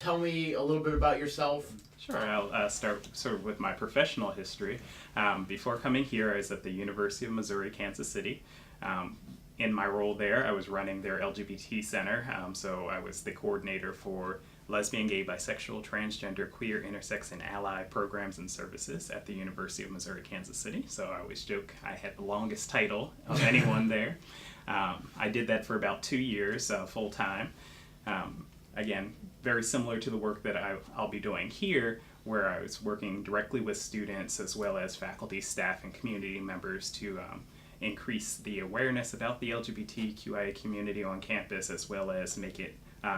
Tell me a little bit about yourself. Sure, I'll start sort of with my professional history. Before coming here, I was at the University of Missouri, Kansas City. Um, in my role there, I was running their LGBT center, so I was the coordinator for lesbian, gay, bisexual, transgender, queer, intersex, and ally programs and services at the University of Missouri, Kansas City. So I always joke I had the longest title of anyone there. I did that for about 2 years full time. Again, very similar to the work that I'll be doing here, where I was working directly with students as well as faculty, staff, and community members to increase the awareness about the LGBTQIA community on campus, as well as make it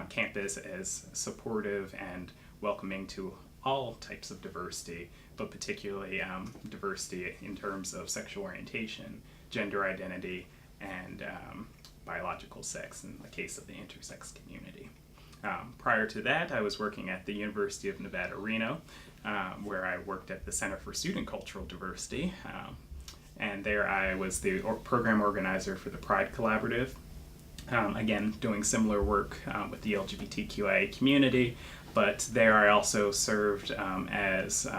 campus as supportive and welcoming to all types of diversity, but particularly diversity in terms of sexual orientation, gender identity, and biological sex in the case of the intersex community. Prior to that, I was working at the University of Nevada, Reno, where I worked at the Center for Student Cultural Diversity. And there I was the program organizer for the Pride Collaborative. Again, doing similar work with the LGBTQIA community, but there I also served as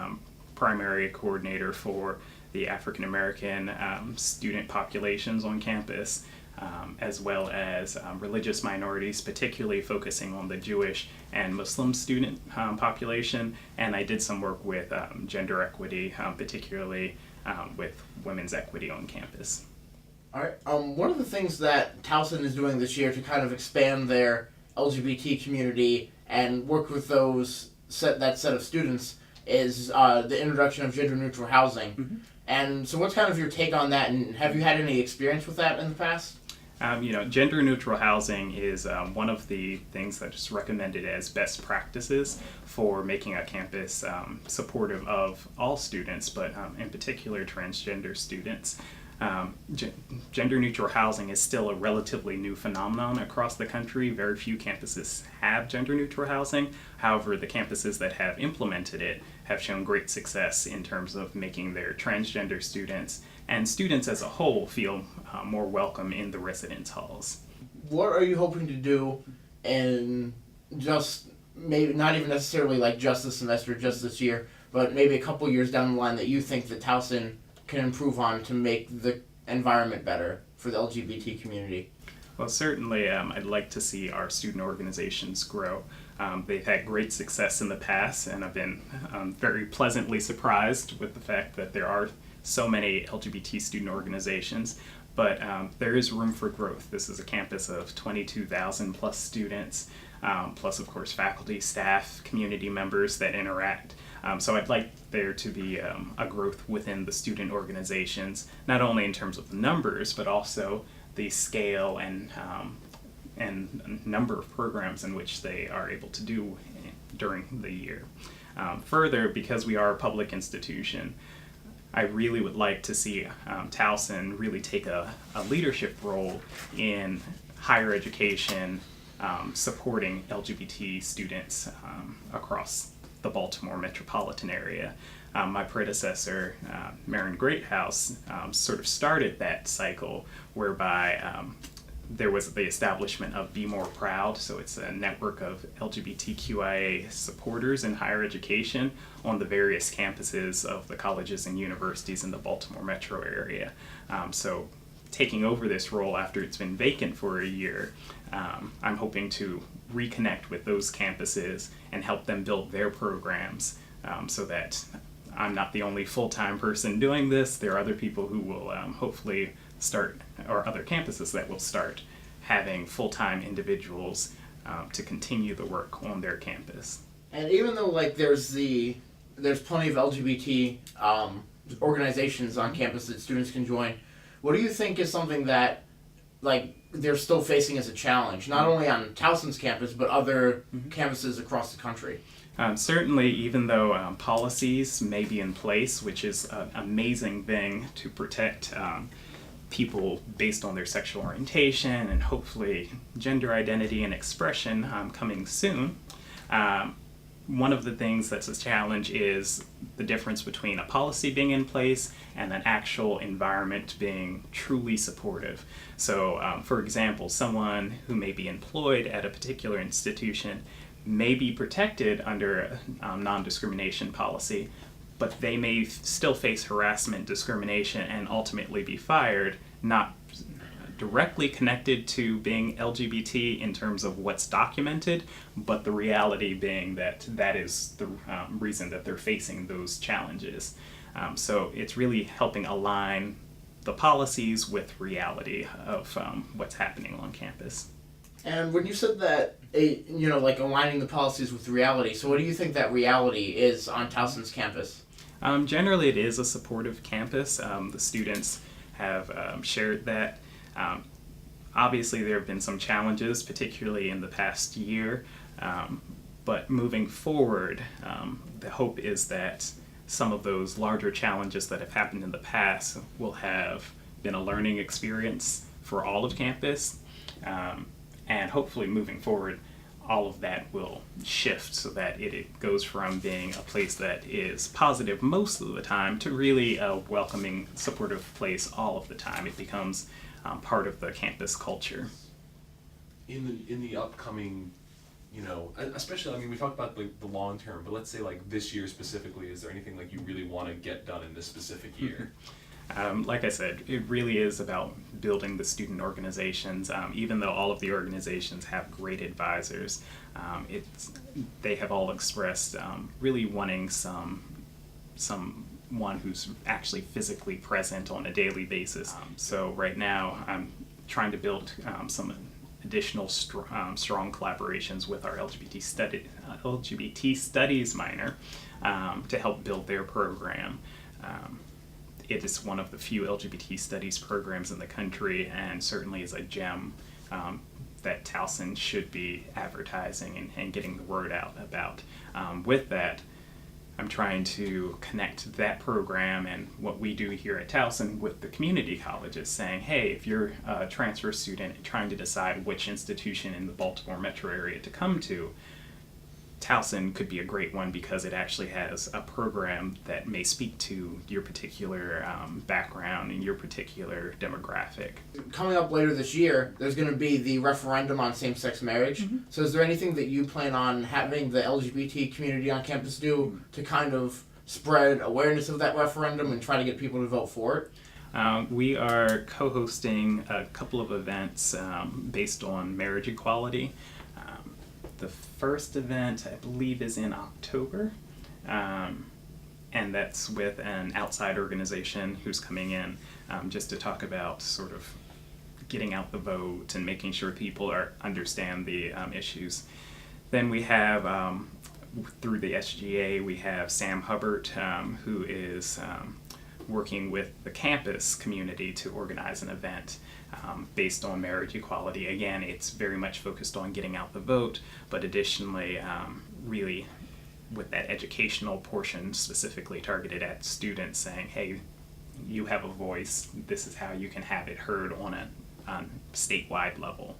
primary coordinator for the African American student populations on campus, as well as religious minorities, particularly focusing on the Jewish and Muslim student population. And I did some work with gender equity, particularly with women's equity on campus. All right. One of the things that Towson is doing this year to kind of expand their LGBT community and work with that set of students is the introduction of gender-neutral housing. Mm-hmm. And so what's kind of your take on that, and have you had any experience with that in the past? Gender neutral housing is one of the things that's recommended as best practices for making a campus supportive of all students, but in particular transgender students. Gender neutral housing is still a relatively new phenomenon across the country. Very few campuses have gender neutral housing. However, the campuses that have implemented it have shown great success in terms of making their transgender students and students as a whole feel more welcome in the residence halls. What are you hoping to do in just maybe not even necessarily like just this semester, just this year, but maybe a couple years down the line that you think that Towson can improve on to make the environment better for the LGBT community? Well, certainly I'd like to see our student organizations grow. They've had great success in the past, and I've been very pleasantly surprised with the fact that there are so many LGBT student organizations, but there is room for growth. This is a campus of 22,000 plus students, plus of course faculty, staff, community members that interact. So I'd like there to be a growth within the student organizations, not only in terms of the numbers, but also the scale and number of programs in which they are able to do during the year. Further, because we are a public institution, I really would like to see Towson really take a leadership role in higher education, supporting LGBT students across the Baltimore metropolitan area. My predecessor, Marin Greathouse, sort of started that cycle whereby there was the establishment of Be More Proud, so it's a network of LGBTQIA supporters in higher education on the various campuses of the colleges and universities in the Baltimore metro area. So taking over this role after it's been vacant for a year, I'm hoping to reconnect with those campuses and help them build their programs so that I'm not the only full-time person doing this. There are other people who will hopefully start, or other campuses that will start having full-time individuals to continue the work on their campus. And even though like there's plenty of LGBT organizations on campus that students can join, what do you think is something that like they're still facing as a challenge, not only on Towson's campus but other campuses across the country? Certainly, even though policies may be in place, which is an amazing thing to protect people based on their sexual orientation and hopefully gender identity and expression coming soon, one of the things that's a challenge is the difference between a policy being in place and an actual environment being truly supportive. So, for example, someone who may be employed at a particular institution may be protected under non-discrimination policy, but they may still face harassment, discrimination, and ultimately be fired, not directly connected to being LGBT in terms of what's documented, but the reality being that that is the reason that they're facing those challenges. So it's really helping align the policies with reality of what's happening on campus. And when you said that, like aligning the policies with reality, so what do you think that reality is on Towson's campus? Generally, it is a supportive campus. The students have shared that. Obviously, there have been some challenges, particularly in the past year, but moving forward, the hope is that some of those larger challenges that have happened in the past will have been a learning experience for all of campus, and hopefully moving forward, all of that will shift so that it goes from being a place that is positive most of the time to really a welcoming, supportive place all of the time. It becomes part of the campus culture. In the upcoming, especially, I mean, we talked about the long term, but let's say like this year specifically, is there anything like you really want to get done in this specific year? Like I said, it really is about building the student organizations. Even though all of the organizations have great advisors, they have all expressed really wanting someone who's actually physically present on a daily basis. So right now, I'm trying to build some additional strong collaborations with our LGBT studies minor to help build their program. It is one of the few LGBT studies programs in the country, and certainly is a gem that Towson should be advertising and getting the word out about. With that, I'm trying to connect that program and what we do here at Towson with the community colleges, saying, hey, if you're a transfer student trying to decide which institution in the Baltimore metro area to come to, Towson could be a great one because it actually has a program that may speak to your particular background and your particular demographic. Coming up later this year, there's going to be the referendum on same-sex marriage. Mm-hmm. So is there anything that you plan on having the LGBT community on campus do to kind of spread awareness of that referendum and try to get people to vote for it? We are co-hosting a couple of events based on marriage equality. The first event, I believe, is in October, and that's with an outside organization who's coming in just to talk about sort of getting out the vote and making sure people understand the issues. Then we have, through the SGA, we have Sam Hubbard, who is working with the campus community to organize an event based on marriage equality. Again, it's very much focused on getting out the vote, but additionally, really with that educational portion specifically targeted at students, saying, hey, you have a voice, this is how you can have it heard on a statewide level.